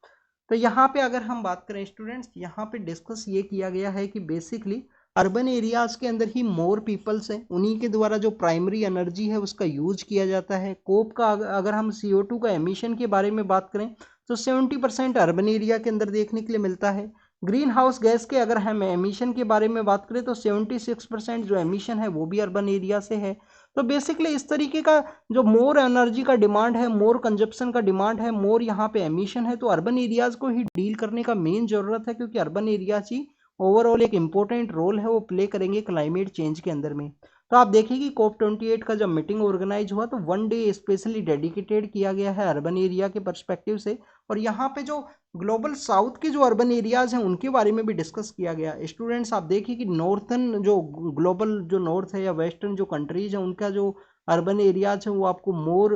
तो यहाँ पे अगर हम बात करें स्टूडेंट्स, यहाँ पे डिस्कस ये किया गया है कि बेसिकली अर्बन एरियाज के अंदर ही मोर पीपल्स हैं, उन्हीं के द्वारा जो प्राइमरी एनर्जी है उसका यूज किया जाता है। कोप का अगर हम CO2 का एमिशन के बारे में बात करें तो 70% अर्बन एरिया के अंदर देखने के लिए मिलता है। ग्रीन हाउस गैस के अगर हम एमिशन के बारे में बात करें तो 76% जो एमिशन है वो भी अर्बन एरिया से है। तो बेसिकली इस तरीके का जो मोर एनर्जी का डिमांड है, मोर कंजप्शन का डिमांड है, मोर यहाँ पे एमिशन है, तो अर्बन एरियाज को ही डील करने का मेन जरूरत है, क्योंकि अर्बन एरियाज ही ओवरऑल एक इंपॉर्टेंट रोल है वो प्ले करेंगे क्लाइमेट चेंज के अंदर में। तो आप देखिए कि COP 28 का जब मीटिंग ऑर्गेनाइज हुआ तो 1 डे स्पेशली डेडिकेटेड किया गया है अर्बन एरिया के पर्सपेक्टिव से। और यहाँ पे जो ग्लोबल साउथ के जो अर्बन एरियाज हैं उनके बारे में भी डिस्कस किया गया। स्टूडेंट्स आप देखिए कि नॉर्थन जो ग्लोबल जो नॉर्थ है या वेस्टर्न जो कंट्रीज हैं उनका जो अर्बन एरियाज है वो आपको मोर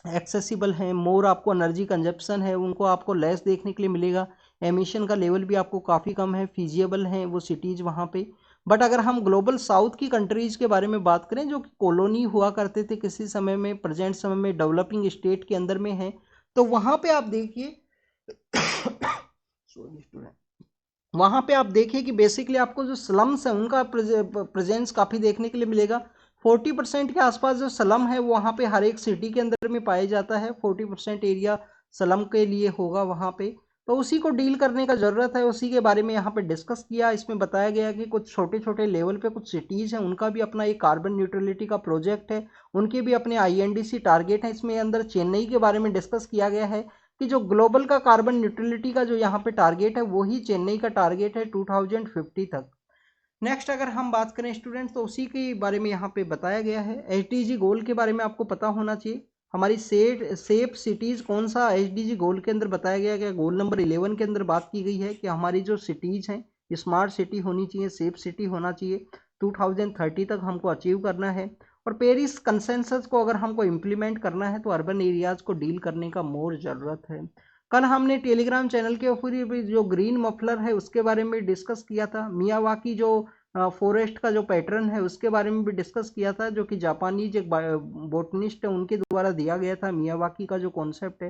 एक्सेसिबल है, मोर आपको एनर्जी कंजप्शन है उनको आपको लेस देखने के लिए मिलेगा। एमिशन का लेवल भी आपको काफ़ी कम है, फिजिएबल हैं वो सिटीज़ वहाँ पे। बट अगर हम ग्लोबल साउथ की कंट्रीज़ के बारे में बात करें जो कि कॉलोनी हुआ करते थे किसी समय में, प्रेजेंट समय में डेवलपिंग स्टेट के अंदर में है, तो वहाँ पे आप देखिए सॉरी स्टूडेंट, वहाँ पे आप देखिए कि बेसिकली आपको जो स्लम्स है उनका प्रेजेंस काफ़ी देखने के लिए मिलेगा। 40% के आसपास जो स्लम है वो वहाँ पे हर एक सिटी के अंदर में पाया जाता है। 40% एरिया स्लम के लिए होगा वहाँ पे, तो उसी को डील करने का ज़रूरत है, उसी के बारे में यहाँ पे डिस्कस किया। इसमें बताया गया कि कुछ छोटे छोटे लेवल पे कुछ सिटीज़ हैं उनका भी अपना एक कार्बन न्यूट्रलिटी का प्रोजेक्ट है, उनके भी अपने INDC टारगेट हैं। इसमें अंदर चेन्नई के बारे में डिस्कस किया गया है कि जो ग्लोबल का कार्बन न्यूट्रलिटी का जो यहाँ पे टारगेट है वही चेन्नई का टारगेट है 2050 तक। नेक्स्ट अगर हम बात करें स्टूडेंट्स तो उसी के बारे में यहाँ पे बताया गया है। SDG गोल के बारे में आपको पता होना चाहिए। हमारी सेफ सिटीज़ कौन सा SDG गोल के अंदर बताया गया है, गोल नंबर 11 के अंदर बात की गई है कि हमारी जो सिटीज़ हैं स्मार्ट सिटी होनी चाहिए, सेफ सिटी होना चाहिए, 2030 तक हमको अचीव करना है। और पेरिस कंसेंसस को अगर हमको इम्प्लीमेंट करना है तो अर्बन एरियाज़ को डील करने का मोर ज़रूरत है। कल हमने टेलीग्राम चैनल के ऊपर जो ग्रीन मफलर है उसके बारे में डिस्कस किया था। मियावाकी जो फॉरेस्ट का जो पैटर्न है उसके बारे में भी डिस्कस किया था, जो कि जापानीज एक बोटनिस्ट है उनके द्वारा दिया गया था मियावाकी का जो कॉन्सेप्ट है।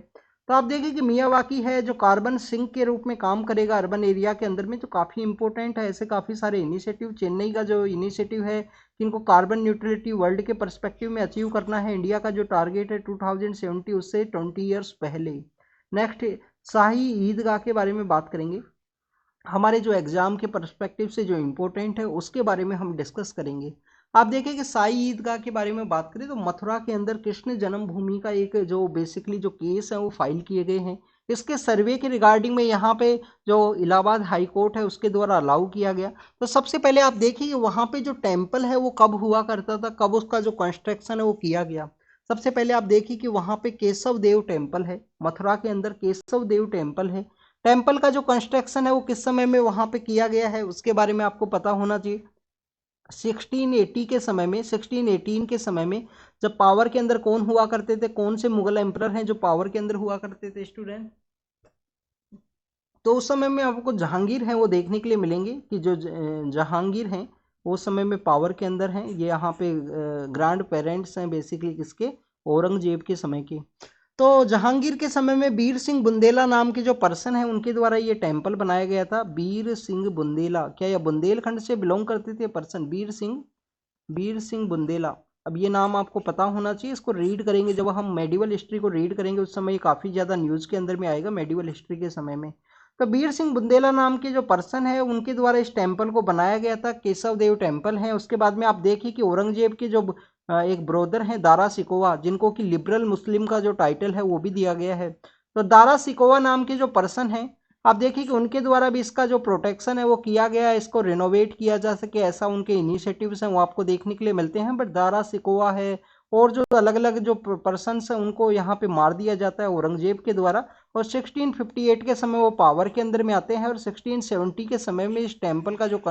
तो आप देखिए कि मियावाकी है जो कार्बन सिंक के रूप में काम करेगा अर्बन एरिया के अंदर में, जो काफ़ी इंपॉर्टेंट है। ऐसे काफ़ी सारे इनिशिएटिव, चेन्नई का जो इनिशिएटिव है कि इनको कार्बन न्यूट्रलिटी वर्ल्ड के पर्सपेक्टिव में अचीव करना है। इंडिया का जो टारगेट है 2070 उससे 20 ईयर्स पहले। नेक्स्ट शाही ईदगाह के बारे में बात करेंगे, हमारे जो एग्ज़ाम के पर्सपेक्टिव से जो इम्पोर्टेंट है उसके बारे में हम डिस्कस करेंगे। आप देखें कि साई ईदगाह के बारे में बात करें तो मथुरा के अंदर कृष्ण जन्मभूमि का एक जो बेसिकली जो केस है वो फाइल किए गए हैं। इसके सर्वे के रिगार्डिंग में यहाँ पे जो इलाहाबाद हाई कोर्ट है उसके द्वारा अलाउ किया गया। तो सबसे पहले आप देखिए वहाँ पे जो टेम्पल है वो कब हुआ करता था, कब उसका जो कंस्ट्रक्शन है वो किया गया। सबसे पहले आप देखिए कि वहाँ पे केशव देव टेम्पल है, मथुरा के अंदर केशव देव टेम्पल है। टेम्पल का जो कंस्ट्रक्शन है वो किस समय में वहाँ पे किया गया है उसके बारे में आपको पता होना चाहिए। 1680 के समय में, 1618 के समय में जब पावर के अंदर कौन हुआ करते थे, कौन से मुगल एम्परर हैं जो पावर के अंदर हुआ करते थे स्टूडेंट? तो उस समय में आपको जहांगीर हैं वो देखने के लिए मिलेंगे कि जो जहांगीर हैं उस समय में पावर के अंदर हैं। ये यहाँ पे ग्रैंड पेरेंट्स हैं बेसिकली किसके, औरंगजेब के समय के। तो जहांगीर के समय में बीर सिंह बुंदेला नाम के जो पर्सन है उनके द्वारा ये टेम्पल बनाया गया था। बीर सिंह बुंदेला, क्या यह बुंदेलखंड से बिलोंग करते थे पर्सन? बीर सिंह बुंदेला। अब ये नाम आपको पता होना चाहिए, इसको रीड करेंगे जब हम मेडिवल हिस्ट्री को रीड करेंगे उस समय काफ़ी ज़्यादा न्यूज़ के अंदर में आएगा मेडिवल हिस्ट्री के समय में। तो बीर सिंह बुंदेला नाम के जो पर्सन है उनके द्वारा इस टेम्पल को बनाया गया था, केशव देव टेम्पल है। उसके बाद में आप देखिए कि औरंगजेब के जो एक ब्रोदर हैं दारा सिकोवा, जिनको कि लिबरल मुस्लिम का जो टाइटल है वो भी दिया गया है। तो दारा सिकोवा नाम के जो पर्सन है आप देखिए कि उनके द्वारा भी इसका जो प्रोटेक्शन है वो किया गया है, इसको रिनोवेट किया जा सके ऐसा उनके इनिशिएटिव्स हैं वो आपको देखने के लिए मिलते हैं। बट दारा सिकोवा है और जो अलग अलग जो पर्सनस हैं उनको यहाँ पे मार दिया जाता है औरंगजेब के द्वारा। और 1658 के समय वो पावर के अंदर में आते हैं और 1670 के समय में इस टेम्पल का जो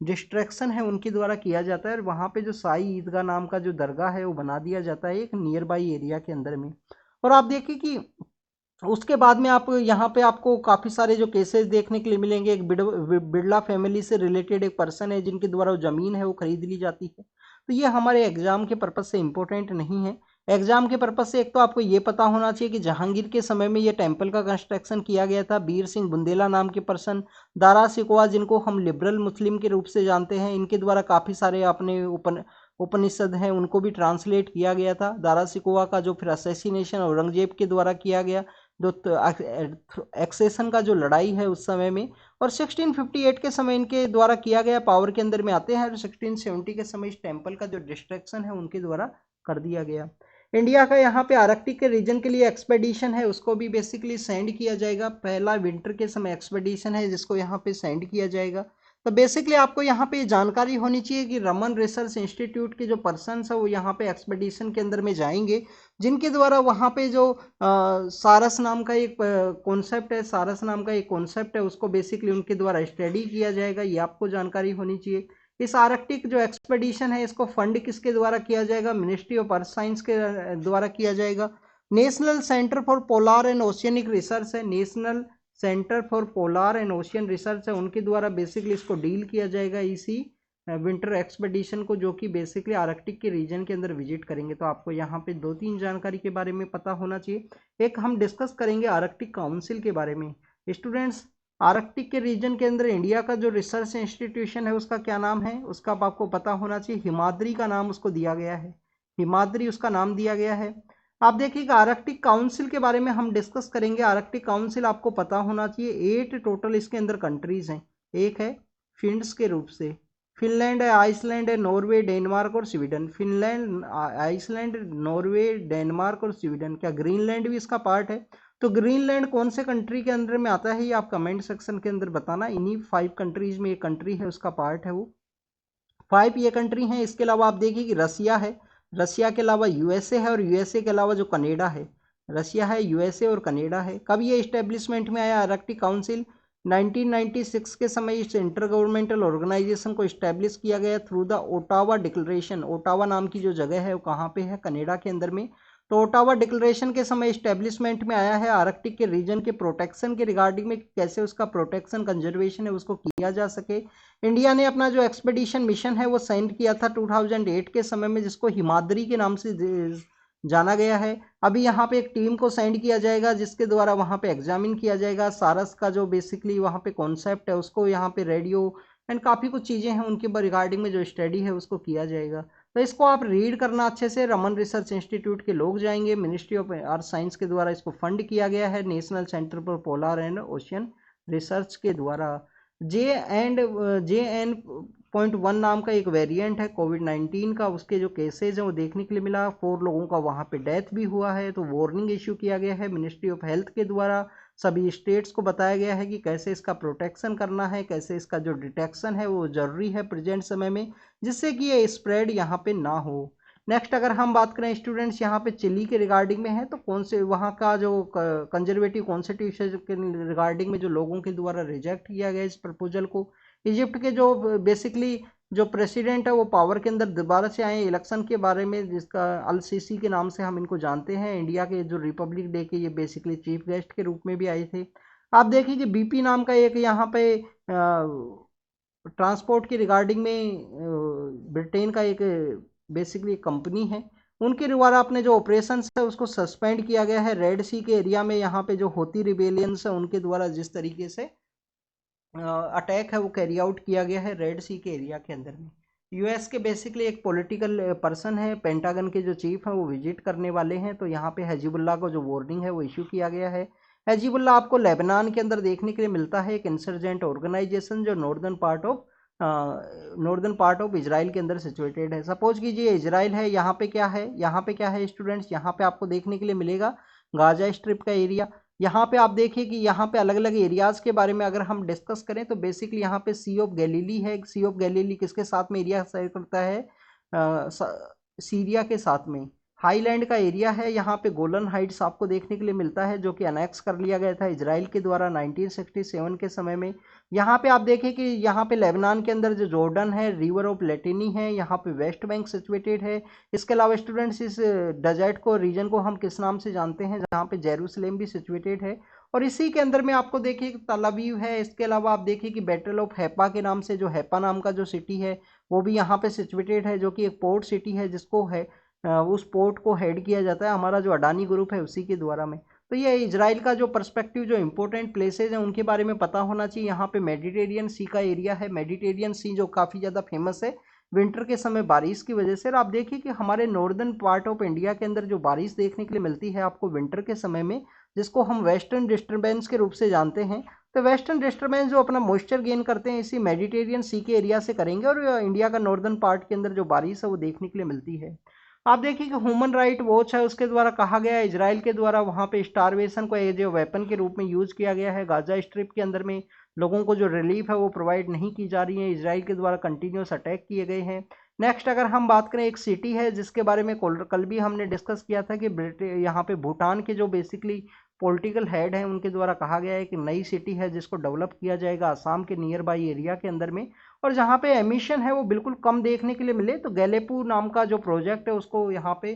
डिस्ट्रक्शन है उनके द्वारा किया जाता है और वहाँ पे जो साई ईदगाह नाम का जो दरगाह है वो बना दिया जाता है एक नियर बाई एरिया के अंदर में। और आप देखिए कि उसके बाद में आप यहाँ पे आपको काफ़ी सारे जो केसेस देखने के लिए मिलेंगे। एक बिरला फैमिली से रिलेटेड एक पर्सन है जिनके द्वारा वो ज़मीन है वो खरीद ली जाती है। तो ये हमारे एग्जाम के पर्पज़ से इम्पोर्टेंट नहीं है। एग्जाम के पर्पज़ से एक तो आपको ये पता होना चाहिए कि जहांगीर के समय में ये टेम्पल का कंस्ट्रक्शन किया गया था। बीर सिंह बुंदेला नाम के पर्सन, दारा सिकोवा जिनको हम लिबरल मुस्लिम के रूप से जानते हैं, इनके द्वारा काफ़ी सारे अपने उपनिषद हैं उनको भी ट्रांसलेट किया गया था। दारा सिकोवा का जो फिर असैसिनेशन औरंगजेब के द्वारा किया गया, जो एक्सेशन का जो लड़ाई है उस समय में, और 1658 के समय इनके द्वारा किया गया पावर के अंदर में आते हैं और 1670 के समय इस टेम्पल का जो डिस्ट्रक्शन है उनके द्वारा कर दिया गया। इंडिया का यहाँ पे आर्कटिक के रीजन के लिए एक्सपेडिशन है उसको भी बेसिकली सेंड किया जाएगा। पहला विंटर के समय एक्सपेडिशन है जिसको यहाँ पे सेंड किया जाएगा। तो बेसिकली आपको यहाँ पे जानकारी होनी चाहिए कि रमन रिसर्च इंस्टीट्यूट के जो पर्सन्स है वो यहाँ पे एक्सपेडिशन के अंदर में जाएंगे, जिनके द्वारा वहाँ पे जो सारस नाम का एक कॉन्सेप्ट है, सारस नाम का एक कॉन्सेप्ट है उसको बेसिकली उनके द्वारा स्टडी किया जाएगा। ये आपको जानकारी होनी चाहिए। इस आर्कटिक जो एक्सपेडिशन है इसको फंड किसके द्वारा किया जाएगा? मिनिस्ट्री ऑफ अर्थ साइंस के द्वारा किया जाएगा। National centre for polar and oceanic research है, national centre for polar and ocean research है, उनके द्वारा बेसिकली इसको डील किया जाएगा इसी विंटर एक्सपेडिशन को, जो कि बेसिकली आर्कटिक के रीजन के अंदर विजिट करेंगे। तो आपको यहाँ पे 2-3 जानकारी के बारे में पता होना चाहिए। एक हम डिस्कस करेंगे आर्कटिक काउंसिल के बारे में। स्टूडेंट्स, आर्कटिक के रीजन के अंदर इंडिया का जो रिसर्च इंस्टीट्यूशन है उसका क्या नाम है? उसका आपको पता होना चाहिए। हिमाद्री का नाम उसको दिया गया है, हिमाद्री उसका नाम दिया गया है। आप देखिएगा आर्कटिक काउंसिल के बारे में हम डिस्कस करेंगे। आर्कटिक काउंसिल आपको पता होना चाहिए 8 टोटल इसके अंदर कंट्रीज हैं। एक है फिन्स के रूप से, फिनलैंड है, आइसलैंड है, नॉर्वे, डेनमार्क और Sweden. Finland, Iceland, Norway, Denmark और स्वीडन। क्या ग्रीनलैंड भी इसका पार्ट है? तो ग्रीनलैंड कौन से कंट्री के अंदर में आता है ये आप कमेंट सेक्शन के अंदर बताना। इन्हीं 5 कंट्रीज में एक कंट्री है उसका पार्ट है वो, 5 ये कंट्री हैं। इसके अलावा आप देखिए कि रसिया है, रसिया के अलावा यूएसए है और यूएसए के अलावा जो कनाडा है, रसिया है, यूएसए और कनाडा है। कब ये इस्टेब्लिशमेंट में आया आर्कटिक काउंसिल? 1996 के समय इस इंटर गवर्नमेंटल ऑर्गेनाइजेशन को इस्टेब्लिश किया गया through the Ottawa declaration. Ottawa नाम की जो जगह है वो कहाँ पे है? कनाडा के अंदर में। तो ओटावा डिक्लेरेशन के समय इस्टेब्लिशमेंट में आया है आर्कटिक के रीजन के प्रोटेक्शन के रिगार्डिंग में, कैसे उसका प्रोटेक्शन कंजर्वेशन है उसको किया जा सके। इंडिया ने अपना जो एक्सपेडिशन मिशन है वो सेंड किया था 2008 के समय में, जिसको हिमाद्री के नाम से जाना गया है। अभी यहाँ पे एक टीम को सेंड किया जाएगा जिसके द्वारा वहाँ पे एग्जामिन किया जाएगा सारस का जो बेसिकली वहाँ पे कॉन्सेप्ट है उसको, यहाँ पे रेडियो एंड काफ़ी कुछ चीज़ें हैं उनके रिगार्डिंग में जो स्टडी है उसको किया जाएगा। तो इसको आप रीड करना अच्छे से। रमन रिसर्च इंस्टीट्यूट के लोग जाएंगे, मिनिस्ट्री ऑफ अर्थ साइंस के द्वारा इसको फंड किया गया है, national centre for polar and ocean research के द्वारा। जे एन .1 नाम का एक वेरिएंट है कोविड-19 का, उसके जो केसेज हैं वो देखने के लिए मिला। 4 लोगों का वहाँ पे डेथ भी हुआ है। तो वार्निंग इशू किया गया है मिनिस्ट्री ऑफ हेल्थ के द्वारा। सभी स्टेट्स को बताया गया है कि कैसे इसका प्रोटेक्शन करना है, कैसे इसका जो डिटेक्शन है वो ज़रूरी है प्रेजेंट समय में, जिससे कि ये स्प्रेड यहाँ पे ना हो। नेक्स्ट अगर हम बात करें स्टूडेंट्स यहाँ पे चिली के रिगार्डिंग में है, तो कौन से वहाँ का जो कंजर्वेटिव कॉन्स्टिट्यूशन के रिगार्डिंग में जो लोगों के द्वारा रिजेक्ट किया गया इस प्रपोजल को। इजिप्ट के जो बेसिकली जो प्रेसिडेंट है वो पावर के अंदर दोबारा से आए इलेक्शन के बारे में, जिसका अल सीसी के नाम से हम इनको जानते हैं। इंडिया के जो रिपब्लिक डे के ये बेसिकली चीफ गेस्ट के रूप में भी आए थे। आप देखिए कि बीपी नाम का एक यहाँ पे ट्रांसपोर्ट की रिगार्डिंग में ब्रिटेन का एक बेसिकली कंपनी है, उनके द्वारा अपने जो ऑपरेशन है उसको सस्पेंड किया गया है। रेड सी के एरिया में यहाँ पे जो होती रिबेलियंस है उनके द्वारा जिस तरीके से अटैक है वो कैरी आउट किया गया है रेड सी के एरिया के अंदर में। यूएस के बेसिकली एक पॉलिटिकल पर्सन है, पेंटागन के जो चीफ हैं वो विजिट करने वाले हैं। तो यहाँ पे हिजबुल्लाह को जो वार्निंग है वो इशू किया गया है। हिजबुल्लाह आपको लेबनान के अंदर देखने के लिए मिलता है, एक इंसर्जेंट ऑर्गेनाइजेशन जो नॉर्दर्न पार्ट ऑफ इजराइल के अंदर सिचुएटेड है। सपोज कीजिए इजराइल है, यहाँ पे क्या है, यहाँ पे क्या है स्टूडेंट्स, यहाँ पे आपको देखने के लिए मिलेगा गाजा स्ट्रिप का एरिया। यहाँ पे आप देखिए कि यहाँ पे अलग अलग एरियाज के बारे में अगर हम डिस्कस करें तो बेसिकली यहाँ पे सी ऑफ गैलीली है। सी ऑफ गैलीली किसके साथ में एरिया शेयर करता है, सीरिया के साथ में। हाईलैंड का एरिया है, यहाँ पे गोलन हाइट्स आपको देखने के लिए मिलता है जो कि अनेक्स कर लिया गया था इजराइल के द्वारा 1967 के समय में। यहाँ पे आप देखें कि यहाँ पे लेबनान के अंदर जो जॉर्डन है, रिवर ऑफ लेटिनी है, यहाँ पे वेस्ट बैंक सिचुएटेड है। इसके अलावा स्टूडेंट्स इस डेजर्ट को रीजन को हम किस नाम से जानते हैं, जहाँ पे जेरूसलेम भी सिचुएटेड है। और इसी के अंदर में आपको देखिए तल अवीव है। इसके अलावा आप देखिए कि बैटल ऑफ हैपा के नाम से जो हैपा नाम का जो सिटी है वो भी यहाँ पे सिचुएटेड है, जो कि एक पोर्ट सिटी है जिसको है उस पोर्ट को हेड किया जाता है हमारा जो अडानी ग्रुप है उसी के द्वारा में। तो ये इजराइल का जो पर्सपेक्टिव जो इंपॉर्टेंट प्लेसेज हैं उनके बारे में पता होना चाहिए। यहाँ पे मेडिटेरियन सी का एरिया है, मेडिटेरियन सी जो काफ़ी ज़्यादा फेमस है विंटर के समय बारिश की वजह से। और आप देखिए कि हमारे नॉर्दर्न पार्ट ऑफ इंडिया के अंदर जो बारिश देखने के लिए मिलती है आपको विंटर के समय में, जिसको हम वेस्टर्न डिस्टर्बेंस के रूप से जानते हैं। तो वेस्टर्न डिस्टर्बेंस जो अपना मॉइस्चर गेन करते हैं इसी मेडिटेरियन सी के एरिया से करेंगे, और इंडिया का नॉर्दर्न पार्ट के अंदर जो बारिश है वो देखने के लिए मिलती है। आप देखिए कि ह्यूमन राइट वॉच है, उसके द्वारा कहा गया है इजराइल के द्वारा वहाँ पे स्टारवेशन को एज ए वेपन के रूप में यूज किया गया है। गाजा स्ट्रिप के अंदर में लोगों को जो रिलीफ है वो प्रोवाइड नहीं की जा रही है, इजराइल के द्वारा कंटिन्यूस अटैक किए गए हैं। नेक्स्ट अगर हम बात करें एक सिटी है जिसके बारे में कल भी हमने डिस्कस किया था कि यहाँ पे भूटान के जो बेसिकली पॉलिटिकल हेड हैं उनके द्वारा कहा गया है कि नई सिटी है जिसको डेवलप किया जाएगा आसाम के नियर बाई एरिया के अंदर में, और जहाँ पे एमिशन है वो बिल्कुल कम देखने के लिए मिले। तो गैलेपू नाम का जो प्रोजेक्ट है उसको यहाँ पे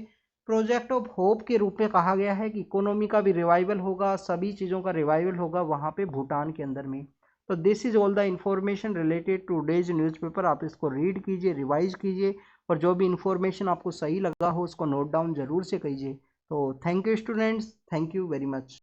प्रोजेक्ट ऑफ होप के रूप में कहा गया है कि इकोनॉमी का भी रिवाइवल होगा, सभी चीज़ों का रिवाइवल होगा वहाँ पे भूटान के अंदर में। तो this is all the information related two days newspaper. आप इसको रीड कीजिए, रिवाइज कीजिए, और जो भी इंफॉर्मेशन आपको सही लगा हो उसको नोट डाउन जरूर से कीजिए। तो thank you students, thank you very much.